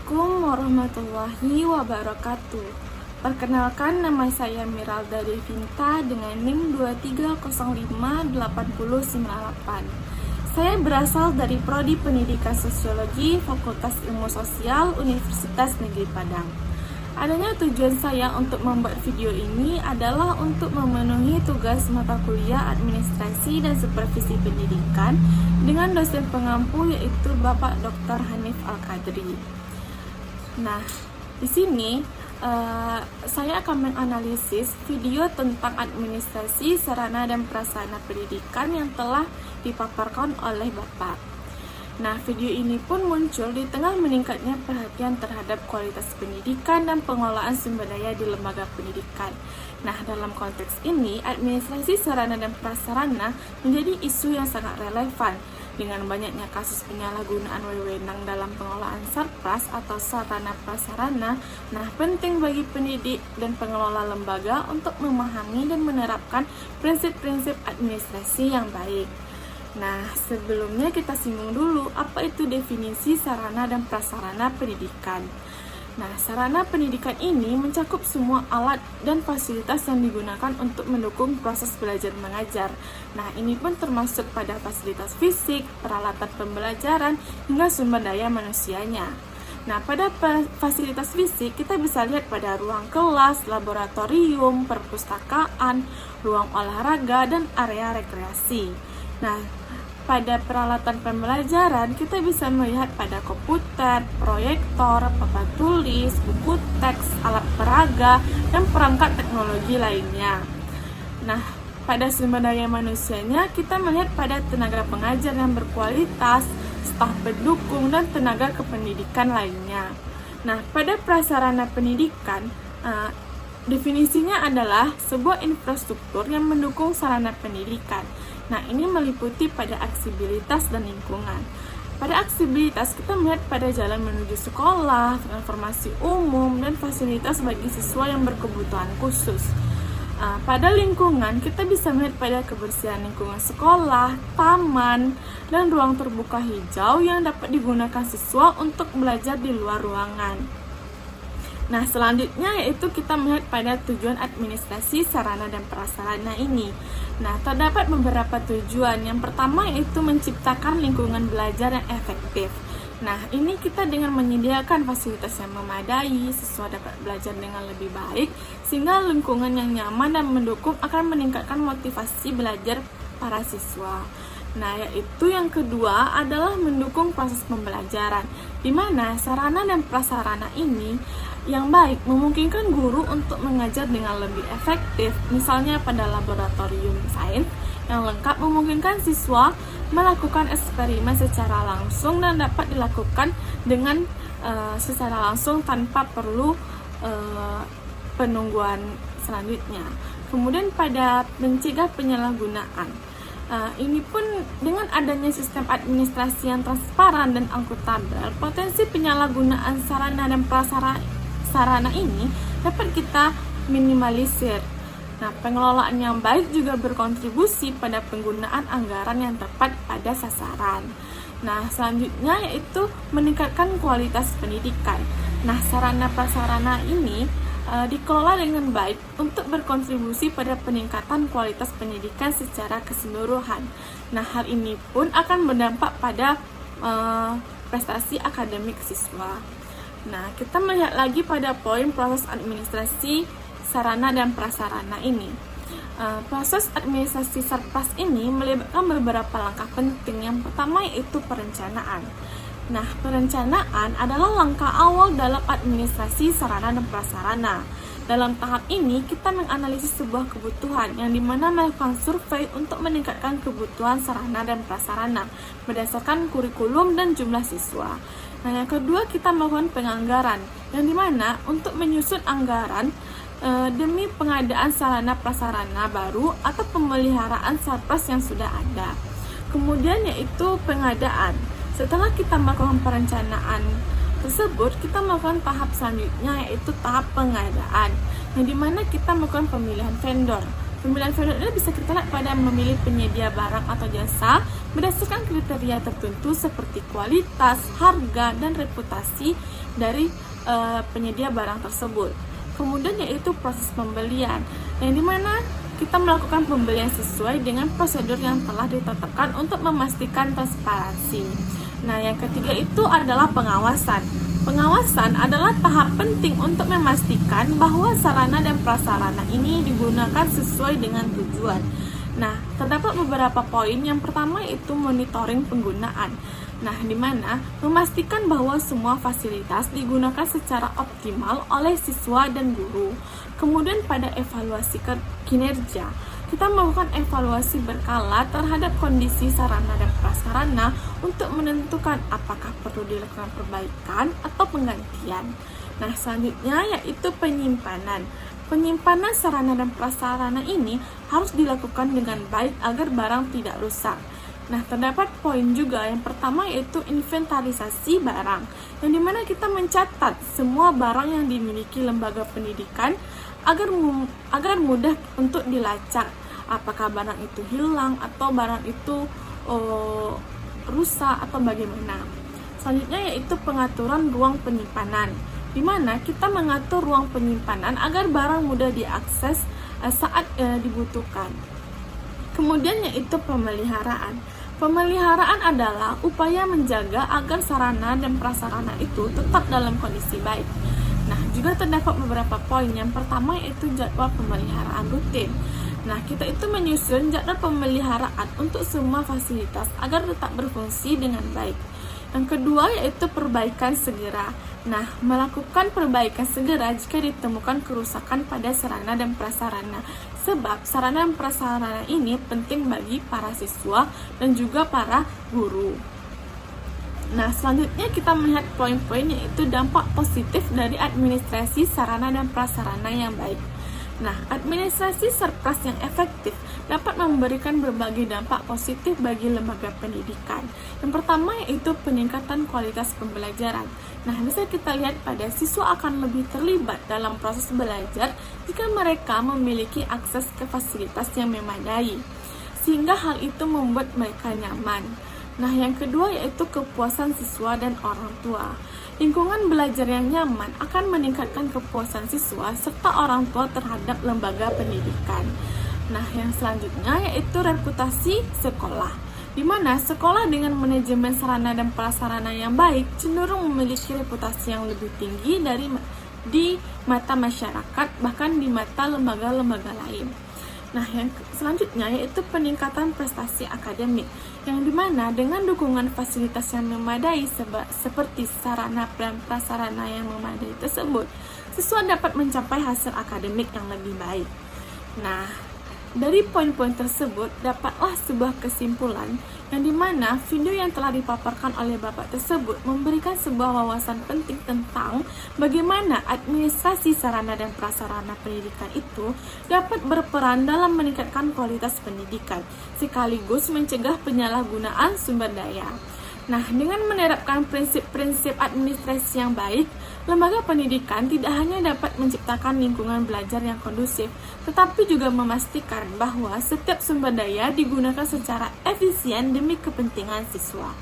Assalamualaikum warahmatullahi wabarakatuh. Perkenalkan, nama saya Miralda Devinta dengan NIM 23058098. Saya berasal dari Prodi Pendidikan Sosiologi Fakultas Ilmu Sosial Universitas Negeri Padang. Adanya tujuan saya untuk membuat video ini adalah untuk memenuhi tugas mata kuliah administrasi dan supervisi pendidikan dengan dosen pengampu yaitu Bapak Dr. Hanif Al-Qadri. Nah, di sini saya akan menganalisis video tentang administrasi sarana dan prasarana pendidikan yang telah dipaparkan oleh Bapak. Nah, video ini pun muncul di tengah meningkatnya perhatian terhadap kualitas pendidikan dan pengelolaan sumber daya di lembaga pendidikan. Nah, dalam konteks ini, administrasi sarana dan prasarana menjadi isu yang sangat relevan. Dengan banyaknya kasus penyalahgunaan wewenang dalam pengelolaan sarpras atau sarana prasarana, nah penting bagi pendidik dan pengelola lembaga untuk memahami dan menerapkan prinsip-prinsip administrasi yang baik. Nah, sebelumnya kita singgung dulu apa itu definisi sarana dan prasarana pendidikan. Nah, sarana pendidikan ini mencakup semua alat dan fasilitas yang digunakan untuk mendukung proses belajar mengajar. Nah, ini pun termasuk pada fasilitas fisik, peralatan pembelajaran, hingga sumber daya manusianya. Nah, pada fasilitas fisik kita bisa lihat pada ruang kelas, laboratorium, perpustakaan, ruang olahraga, dan area rekreasi. Nah, pada peralatan pembelajaran, kita bisa melihat pada komputer, proyektor, papan tulis, buku teks, alat peraga, dan perangkat teknologi lainnya. Nah, pada sumber daya manusianya, kita melihat pada tenaga pengajar yang berkualitas, staf pendukung, dan tenaga kependidikan lainnya. Nah, pada prasarana pendidikan, definisinya adalah sebuah infrastruktur yang mendukung sarana pendidikan. Nah, ini meliputi pada aksesibilitas dan lingkungan. Pada aksesibilitas, kita melihat pada jalan menuju sekolah, transportasi umum, dan fasilitas bagi siswa yang berkebutuhan khusus. Pada lingkungan, kita bisa melihat pada kebersihan lingkungan sekolah, taman, dan ruang terbuka hijau yang dapat digunakan siswa untuk belajar di luar ruangan. Nah, selanjutnya yaitu kita melihat pada tujuan administrasi sarana dan prasarana ini. Nah, terdapat beberapa tujuan. Yang pertama yaitu menciptakan lingkungan belajar yang efektif. Nah, ini kita dengan menyediakan fasilitas yang memadai, siswa dapat belajar dengan lebih baik, sehingga lingkungan yang nyaman dan mendukung akan meningkatkan motivasi belajar para siswa. Nah, yaitu yang kedua adalah mendukung proses pembelajaran, di mana sarana dan prasarana ini yang baik memungkinkan guru untuk mengajar dengan lebih efektif, misalnya pada laboratorium sains yang lengkap memungkinkan siswa melakukan eksperimen secara langsung dan dapat dilakukan dengan secara langsung tanpa perlu penungguan selanjutnya. Kemudian pada mencegah penyalahgunaan. Ini pun dengan adanya sistem administrasi yang transparan dan akuntabel, potensi penyalahgunaan sarana dan prasarana ini dapat kita minimalisir. Nah, pengelolaan yang baik juga berkontribusi pada penggunaan anggaran yang tepat pada sasaran. Nah, selanjutnya yaitu meningkatkan kualitas pendidikan. Nah, sarana prasarana ini dikelola dengan baik untuk berkontribusi pada peningkatan kualitas pendidikan secara keseluruhan. Nah, hal ini pun akan berdampak pada prestasi akademik siswa. Nah, kita melihat lagi pada poin proses administrasi sarana dan prasarana ini. Proses administrasi sarpras ini melibatkan beberapa langkah penting. Yang pertama yaitu perencanaan. Nah, perencanaan adalah langkah awal dalam administrasi sarana dan prasarana. Dalam tahap ini, kita menganalisis sebuah kebutuhan yang dimana melakukan survei untuk meningkatkan kebutuhan sarana dan prasarana berdasarkan kurikulum dan jumlah siswa. Nah, yang kedua kita melakukan penganggaran, yang dimana untuk menyusun anggaran demi pengadaan sarana prasarana baru atau pemeliharaan sarpras yang sudah ada. Kemudian yaitu pengadaan. Setelah kita melakukan perencanaan tersebut, kita melakukan tahap selanjutnya yaitu tahap pengadaan, yang dimana kita melakukan pemilihan vendor. Pemilihan vendor ini bisa kita lihat pada memilih penyedia barang atau jasa, berdasarkan kriteria tertentu seperti kualitas, harga, dan reputasi dari penyedia barang tersebut. Kemudian yaitu proses pembelian, yang dimana kita melakukan pembelian sesuai dengan prosedur yang telah ditetapkan untuk memastikan transparansi. Nah, yang ketiga itu adalah pengawasan. Pengawasan adalah tahap penting untuk memastikan bahwa sarana dan prasarana ini digunakan sesuai dengan tujuan. Nah, terdapat beberapa poin. Yang pertama yaitu monitoring penggunaan. Nah, di mana memastikan bahwa semua fasilitas digunakan secara optimal oleh siswa dan guru. Kemudian pada evaluasi kinerja, kita melakukan evaluasi berkala terhadap kondisi sarana dan prasarana untuk menentukan apakah perlu dilakukan perbaikan atau penggantian. Nah, selanjutnya yaitu penyimpanan. Penyimpanan sarana dan prasarana ini harus dilakukan dengan baik agar barang tidak rusak. Nah, terdapat poin juga. Yang pertama yaitu inventarisasi barang, yang dimana kita mencatat semua barang yang dimiliki lembaga pendidikan agar mudah untuk dilacak apakah barang itu hilang atau barang itu rusak atau bagaimana. Selanjutnya yaitu pengaturan ruang penyimpanan, di mana kita mengatur ruang penyimpanan agar barang mudah diakses saat dibutuhkan. Kemudian yaitu pemeliharaan. Pemeliharaan adalah upaya menjaga agar sarana dan prasarana itu tetap dalam kondisi baik. Nah, juga terdapat beberapa poin. Yang pertama yaitu jadwal pemeliharaan rutin. Nah, kita itu menyusun jadwal pemeliharaan untuk semua fasilitas agar tetap berfungsi dengan baik. Yang kedua yaitu perbaikan segera. Nah, melakukan perbaikan segera jika ditemukan kerusakan pada sarana dan prasarana. Sebab sarana dan prasarana ini penting bagi para siswa dan juga para guru. Nah, selanjutnya kita melihat poin-poin yaitu dampak positif dari administrasi sarana dan prasarana yang baik. Nah, administrasi surplus yang efektif dapat memberikan berbagai dampak positif bagi lembaga pendidikan. Yang pertama yaitu peningkatan kualitas pembelajaran. Nah, bisa kita lihat pada siswa akan lebih terlibat dalam proses belajar jika mereka memiliki akses ke fasilitas yang memadai, sehingga hal itu membuat mereka nyaman. Nah, yang kedua yaitu kepuasan siswa dan orang tua. Lingkungan belajar yang nyaman akan meningkatkan kepuasan siswa serta orang tua terhadap lembaga pendidikan. Nah, yang selanjutnya yaitu reputasi sekolah, di mana sekolah dengan manajemen sarana dan prasarana yang baik cenderung memiliki reputasi yang lebih tinggi di mata masyarakat, bahkan di mata lembaga-lembaga lain. Nah, yang selanjutnya yaitu peningkatan prestasi akademik, yang dimana dengan dukungan fasilitas yang memadai seperti sarana dan prasarana yang memadai tersebut, siswa dapat mencapai hasil akademik yang lebih baik. Nah, dari poin-poin tersebut dapatlah sebuah kesimpulan yang dimana video yang telah dipaparkan oleh Bapak tersebut memberikan sebuah wawasan penting tentang bagaimana administrasi sarana dan prasarana pendidikan itu dapat berperan dalam meningkatkan kualitas pendidikan sekaligus mencegah penyalahgunaan sumber daya. Nah, dengan menerapkan prinsip-prinsip administrasi yang baik, lembaga pendidikan tidak hanya dapat menciptakan lingkungan belajar yang kondusif, tetapi juga memastikan bahwa setiap sumber daya digunakan secara efisien demi kepentingan siswa.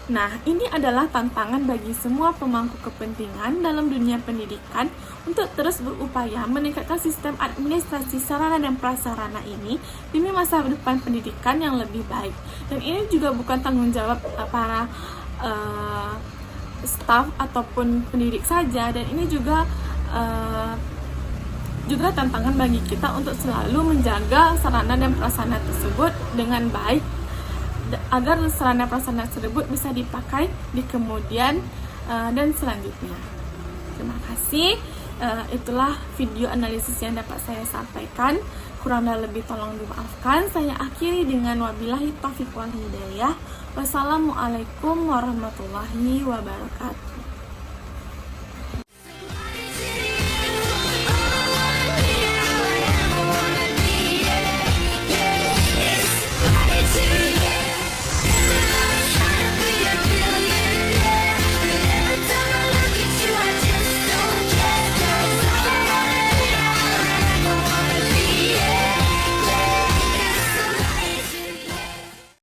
Nah, ini adalah tantangan bagi semua pemangku kepentingan dalam dunia pendidikan untuk terus berupaya meningkatkan sistem administrasi sarana dan prasarana ini demi masa depan pendidikan yang lebih baik. Dan ini juga bukan tanggung jawab para staf ataupun pendidik saja, dan ini juga tantangan bagi kita untuk selalu menjaga sarana dan prasarana tersebut dengan baik agar sarana prasarana tersebut bisa dipakai di kemudian dan selanjutnya. Terima kasih. Itulah video analisis yang dapat saya sampaikan. Kurang dan lebih tolong dimaafkan. Saya akhiri dengan wabillahi taufiq wal hidayah. Wassalamualaikum warahmatullahi wabarakatuh.